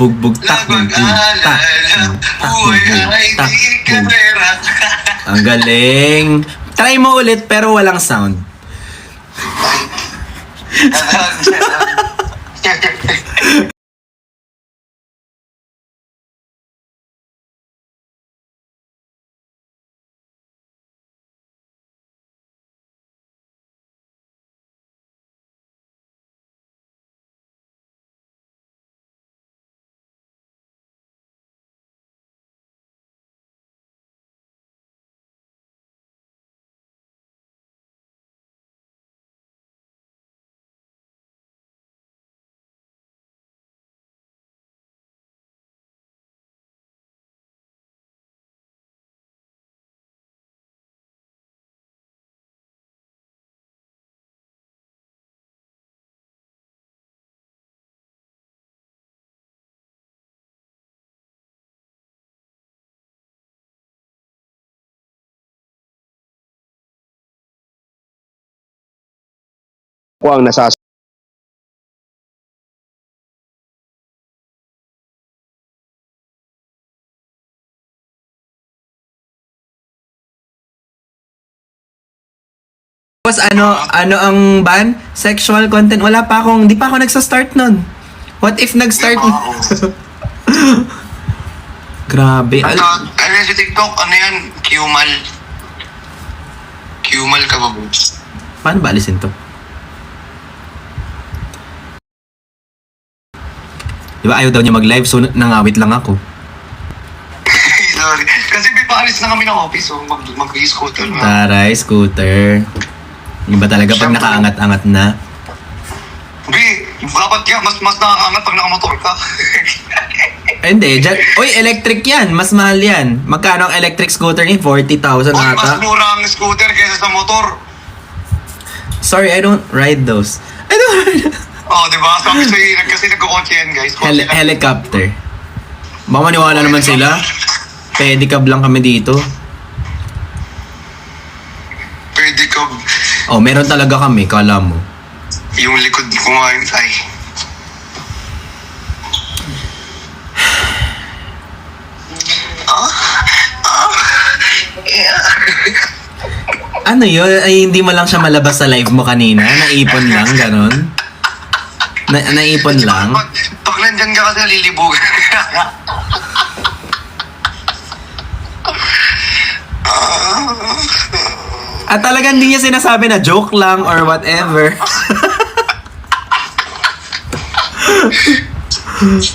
bugbog tak bugbog tak tak bugbog. Ang galing. Try mo ulit pero walang sound. Ko ang nasas Tapos ano ang ban? Sexual content. Wala pa akong, di pa ako nagsa-start nun. What if nag-start? Grabe. Ano yan si TikTok? Ano yan? Qmal. Qmal ka ba, boss? Paano ba alisin to? Di ba ayaw daw niya mag-live, so nangawit lang ako. Sorry. Kasi pipalis na kami ng office, so mag-scooter na. Taray, scooter. Iba talaga pag nakaangat-angat na. Bi, dapat yan. Mas nakakangat pag nakamotor ka. Hindi, uy, electric yan. Mas mahal yan. Magkano ang electric scooter ni? 40,000 Mas ata. mura ang scooter kaysa sa motor. Sorry, I don't ride those. I don't ride. Oh, di ba? Sabi sa'yo, kasi nagkakotse yan, guys. Kotse lang. Helicopter. Baka maniwala naman sila. Pedicab lang kami dito. Pwede ka. Oh, meron talaga kami, kala mo. Yung likod ko nga yun, ay. Ano yun? Ay, hindi mo lang siya malabas sa live mo kanina? Naipon lang, ganon? Naipon lang? Pag nandyan ka kasi nalilibugan. At talagang hindi niya sinasabi na joke lang or whatever.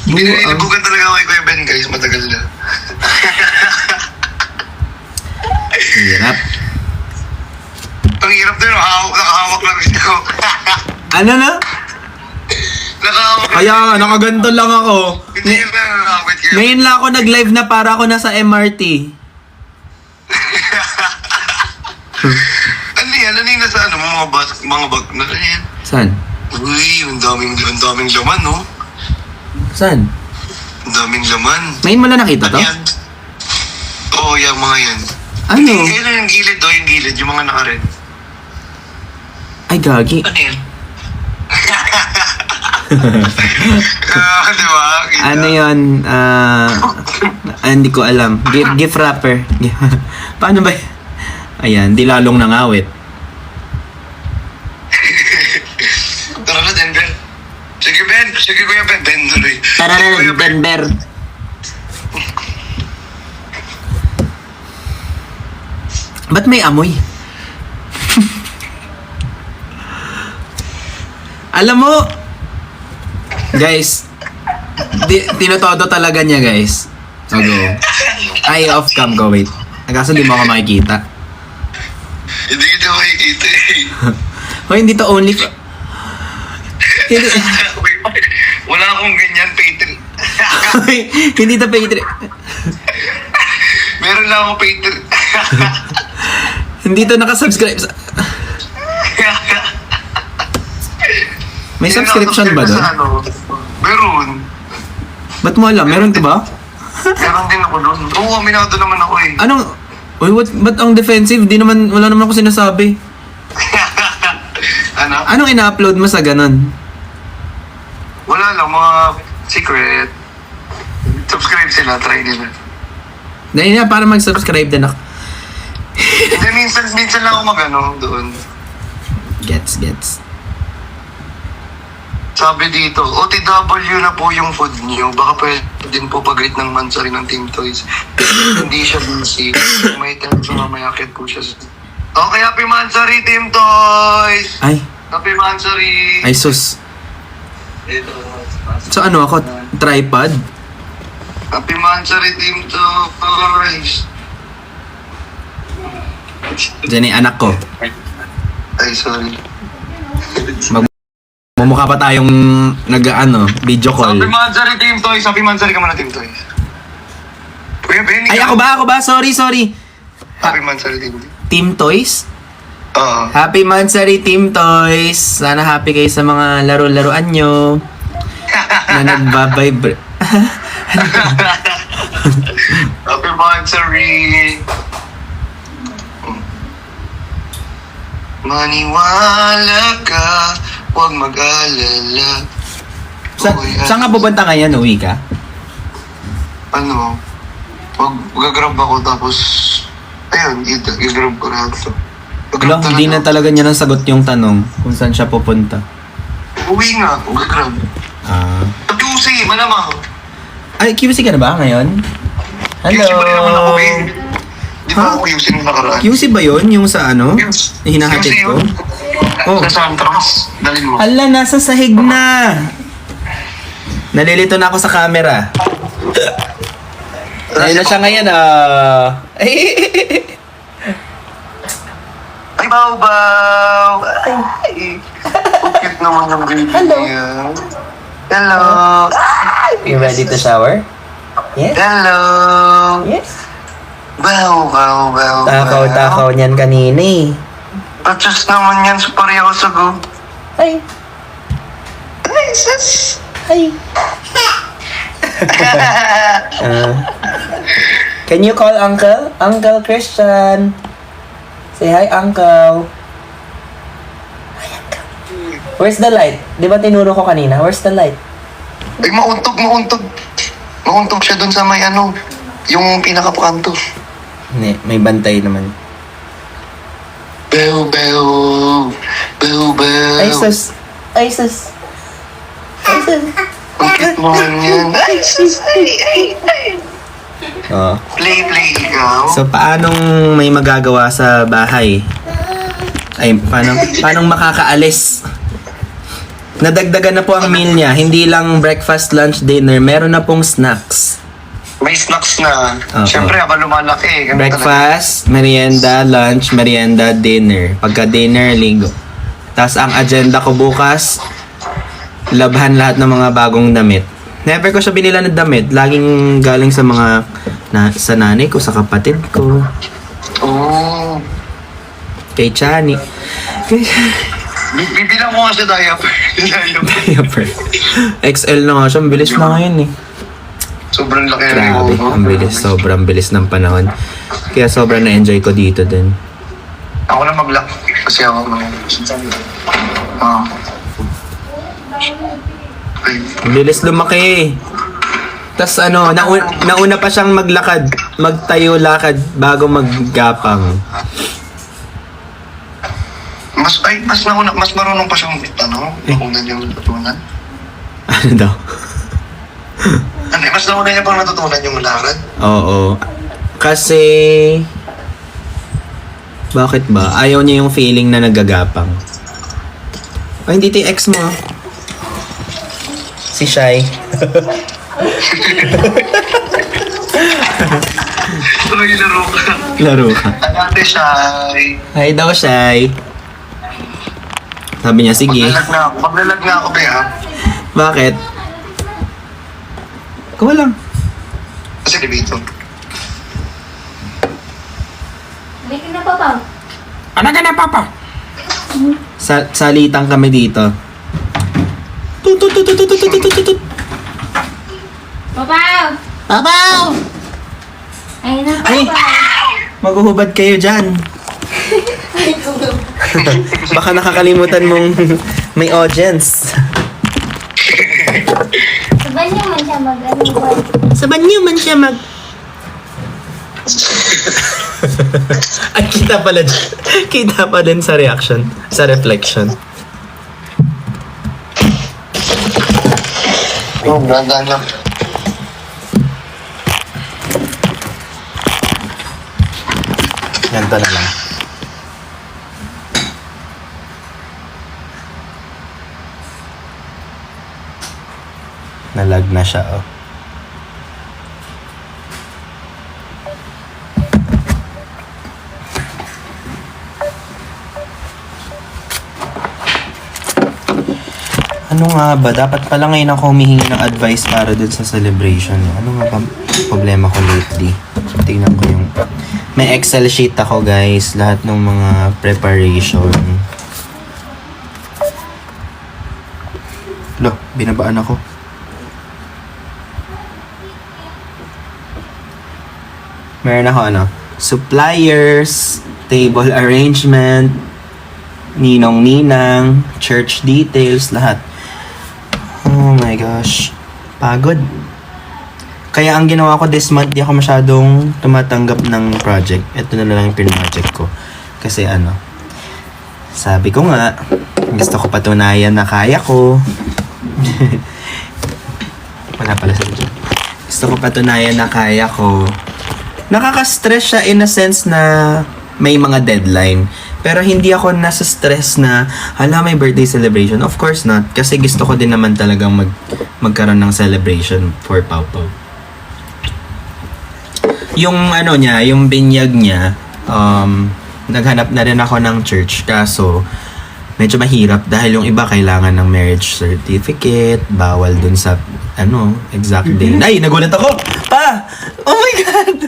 Nalilibugan talaga ako kay Kuya Ben, guys. Matagal na. Hirap. Ang hirap din, nakahawak lang siya. Ano na? Nakahawak lang. Kaya nga, nakaganto lang ako. Hindi yun na nakakawit kayo. Ngayon lang ako nag-live na para ako nasa MRT. Ano yan? Ano yung nasa ano, mga bag na ano yan? Saan? Uy, ang daming laman, no? Saan? Ang daming laman. Ngayon mo lang nakita to? Ano yan? Oo, yung mga yan. Ano? Yung gilid, yung gilid, yung mga naka-red. Ay, gagi. Ano yan? Diba? Kita. Ano yun? Hindi ko alam. Gift wrapper. Paano ba? Ayan, di lalong nangawit. Tara na, Denver. Sige, Ben. Sige, Kuya Ben. Ben, tuloy. Tara Sige, na, Kuya Ben. Denver. Ba't may amoy? Alam mo, guys, tinotodo talaga niya, guys. So, go. Ay, off cam, go, wait. Kaso di mo ako makikita. Hindi kita makikita eh. Hoy, hindi to only... Hindi, Wala akong ganyan, Patreon. Hoy, hindi to Patreon. Meron lang akong Patreon. Hindi to nakasubscribe sa... May subscription ba doon? Ano? Meron. Ba't mo alam? Meron ka ba? Meron din ako doon. Oo, aminado naman ako eh. Anong... Uy, ba't ang defensive? Di naman, wala naman ako sinasabi. Ano? Anong ina-upload mo sa ganon? Wala lang, mga secret. Subscribe sila, try nila. Dahil na, para mag-subscribe din ako. Hindi, minsan lang ako mag-ano doon. Gets. Sabi dito, OTW na po yung food niyo. Baka pwede din po pag-rate ng Mansari ng Team Toys. Hindi siya busy. May time sa mamayakit po siya. Okay, Happy Mansari, Team Toys! Ay, Happy Mansari! ay sus. So ano ako? Tripod? Happy Mansari, Team Toys! Diyan yung anak ko. Ay, sorry. Mumukha pa tayong video call. Happy Mansari, Team Toys! Happy Mansari ka muna, Team Toys. Kuya Benny, Ay, ako ba? Sorry. Happy Mansari, Team Toys. Team Toys? Oo. Happy Mansari Team Toys! Sana happy kayo sa mga laro-laruan nyo. Na nagbabibrate. Happy Mansari! Maniwala ka, huwag mag-alala. Saan ka pupunta ngayon? Uwi ka? Ano, gagrab ako tapos, ayun, gagrab ko lahat to. Wala, hindi na talaga niya nasagot yung tanong kung saan siya pupunta. Uwi nga, gagrab. Ah. QC, malamang. Ay, QC ka na ba ngayon? Hello? QC ba rin naman ako, babe? Di ba ako QC nung nakaraan? QC ba yun? Yung sa ano? Hinahatid QC ko? yun. Oh. Sa Santras, dalhin mo. Ala, nasa sahig na! Nalilito na ako sa camera. Ayun na siya ngayon, Ay, baw! Ay! Cute naman yung baby niya. Hello! You ready to shower? Yes? Hello! Yes. Baw! Takaw niyan kanina eh. Pachos naman yan sa pareho sa go. Ay. Ay, sis! Hi. Can you call Uncle? Uncle Christian. Say hi, Uncle. Hi, Uncle. Where's the light? Di ba tinuro ko kanina? Where's the light? Ay, mauntog. Mauntog siya dun sa may ano, yung pinakapakanto. Hindi, may bantay naman. Bew. Ay, sus. Ay, sus. Ay, sus. Ang cute mo yan. Ay, sis! Ay! Oh. Play ikaw. So, paanong may magagawa sa bahay? Ay, paanong makakaalis? Nadagdagan na po ang meal niya. Hindi lang breakfast, lunch, dinner. Meron na pong snacks. May snacks na. Oo. Siyempre, habang lumalaki. ganun Breakfast, merienda, lunch, merienda, dinner. Pagka dinner, linggo. Tapos ang agenda ko bukas, labhan lahat ng mga bagong damit. Never ko siya binila ng damit. Laging galing sa mga sa nanay ko, sa kapatid ko, talaga. Oh. kay Chani. Bibilang mo nga sa diaper. Diaper. XL na nga siya. Ang bilis na ngayon eh. Sobrang laki na Grabe, ang bilis. Sobrang bilis ng panahon. Kaya sobrang na-enjoy ko dito din. Ako na mag-lock. Kasi ako Ah. Ay. Ang bilis lumaki. Tas ano, nauna pa siyang maglakad, magtayo-lakad bago maggapang. Mas marunong pa siyang nauna niyang natutunan. Ano daw? Mas nauna niya pang natutunan yung lakad. Oo. Kasi bakit ba? Ayaw niya yung feeling na naggagapang. Ay, hindi ito yung ex mo. Si Shai. Tuloy laro ka. Laro ka. Ate Shai. Hi daw, Shai. Sabi niya, sige. Maglalag na ako, Bea. Bakit? Kuha lang. Kasi dito. Hindi ka na, Papa. Ano ka na, Papa? Salitang kami dito. Tututututututututut. Papa! Papa! Ayun na, Ay! Papa. Maghuhubad kayo dyan. Baka nakakalimutan mong may audience. Saban niyo mo man siya mag-ano ba? Sa banyo man siya mag... Ay, kita pala dyan. Kita pa din sa reaction. Sa reflection. Oh, ganda lang. Ganito na lang. Nalag na siya, oh. Ano nga ba? Dapat pala ngayon ako humihingi ng advice para dun sa celebration. Ano nga ba problema ko lately? Tingnan ko yung... May Excel sheet ako, guys. Lahat ng mga preparation. Lo, binabaan ako. Meron ako ano? Suppliers, table arrangement, ninong-ninang, church details, lahat. Oh my gosh. Pagod. Kaya ang ginawa ko this month, di ako masyadong tumatanggap ng project. Ito na lang yung pin-project ko. Kasi ano, sabi ko nga, gusto ko patunayan na kaya ko. Wala pala sa dyan. Gusto ko patunayan na kaya ko. Nakaka-stress siya in a sense na may mga deadline. Pero hindi ako nasa stress na, hala, may birthday celebration. Of course not. Kasi gusto ko din naman talagang magkaroon ng celebration for Pau Pau. Yung ano niya, yung binyag niya, naghanap na rin ako ng church. Kaso, medyo mahirap dahil yung iba kailangan ng marriage certificate, bawal dun sa, ano, exact day. Ay, nagulat ako! Pa! Oh my God!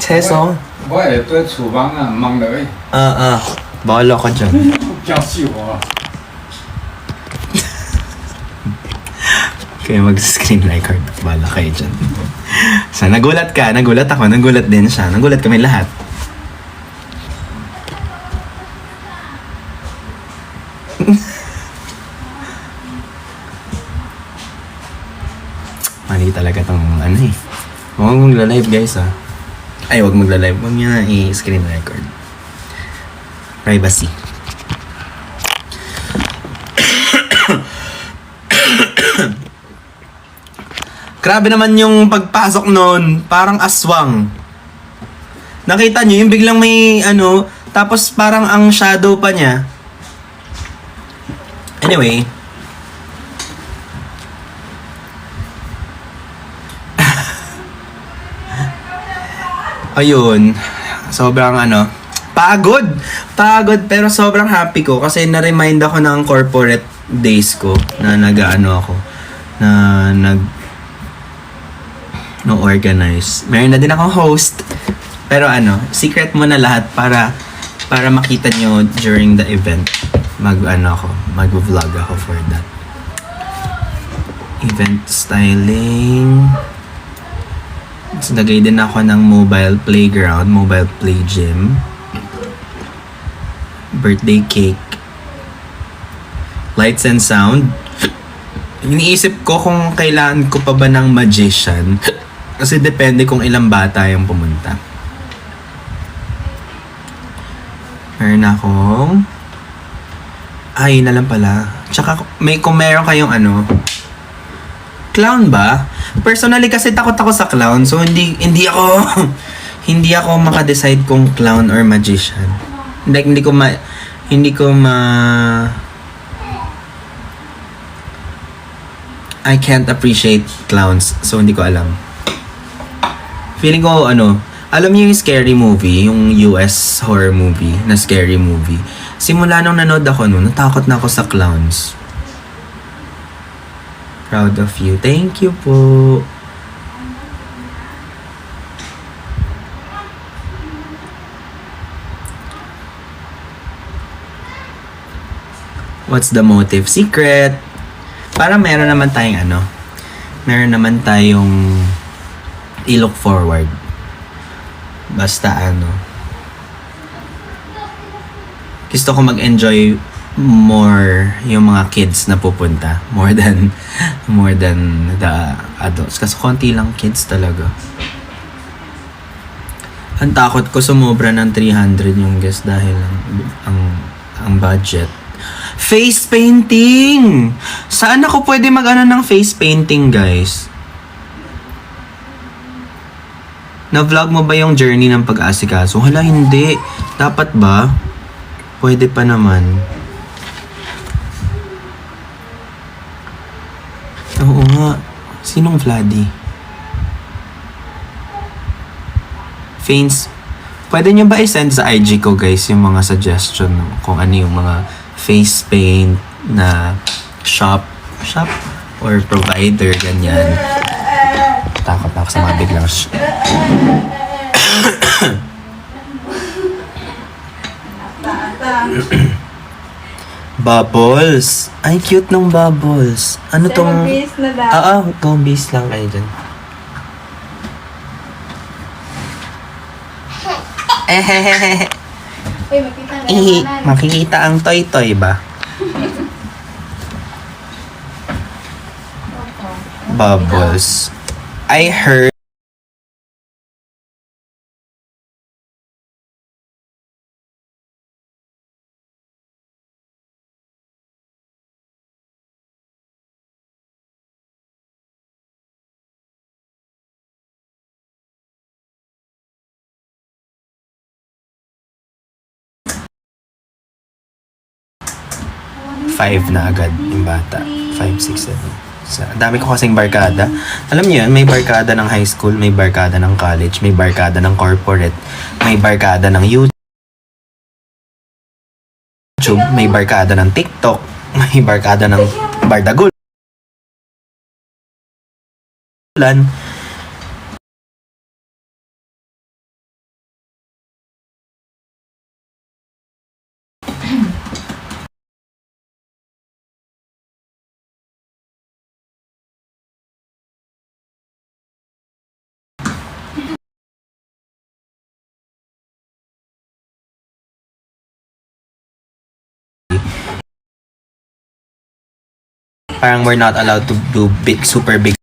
Seso? 我係對廚房啊忙嚟， Bahala ka dyan. 教死我。 Kaya mag-screen record. Bahala kayo dyan. So, nagulat ka, nagulat ako, nagulat din siya. Nagulat kami lahat. Mali talaga tong ano eh. Huwag magla-live guys ah. Ay, huwag magla-live. Huwag nyo na i-screen record. Privacy. Grabe naman yung pagpasok nun. Parang aswang. Nakita nyo, yung biglang may ano, tapos parang ang shadow pa niya. Anyway. Ayun. Sobrang ano, pagod pero sobrang happy ko kasi na-remind ako ng corporate days ko na nag-ano ako, na no-organize. Meron na din akong host. Pero ano, secret mo na lahat para makita nyo during the event. Mag-vlog ako for that. Event styling. Nagay din ako ng mobile playground, mobile play gym. Birthday cake. Lights and sound. Iniisip ko kung kailangan ko pa ba ng magician. Kasi depende kung ilang bata yung pumunta. Meron akong... Ay, na lang pala. Tsaka kung meron kayong ano... Clown ba? Personally kasi takot ako sa clown. So hindi ako... hindi ako makadecide kung clown or magician. Hindi ko ma... I can't appreciate clowns. So hindi ko alam. Feeling ko ano, alam niyo yung scary movie, yung US horror movie, na scary movie. Simula nung nanood ako nun, natakot na ako sa clowns. Proud of you. Thank you po. What's the motive? Secret. Para meron naman tayong ano, meron naman tayong i-look forward. Basta ano, gusto ko mag-enjoy more yung mga kids na pupunta more than the adults kasi konti lang kids talaga. Ang takot ko sumobra ng 300 yung guest dahil ang budget. Face painting! Saan ako pwede mag-ano ng face painting, guys? Na-vlog mo ba yung journey ng pag-aasikaso? Hala, hindi. Dapat ba? Pwede pa naman. Oo nga. Sinong Vladdy? Faints. Pwede nyo ba i-send sa IG ko, guys, yung mga suggestion kung ano yung mga face paint na shop or provider, ganyan. Takot na ako sa mga biglang Bubbles. Ay, cute ng bubbles. Ano tong... go base lang kayo dyan. Uy, makita ang Ihi, galawanan. makikita ang toy-toy ba? Bubbles. I heard five na agad yung bata. 5, 6, 7. Ang dami ko kasing barkada. Alam niyo yun, may barkada ng high school, may barkada ng college, may barkada ng corporate, may barkada ng YouTube, may barkada ng TikTok, may barkada ng Bardagulan. Parang we're not allowed to do big, super big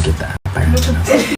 kita. Parang,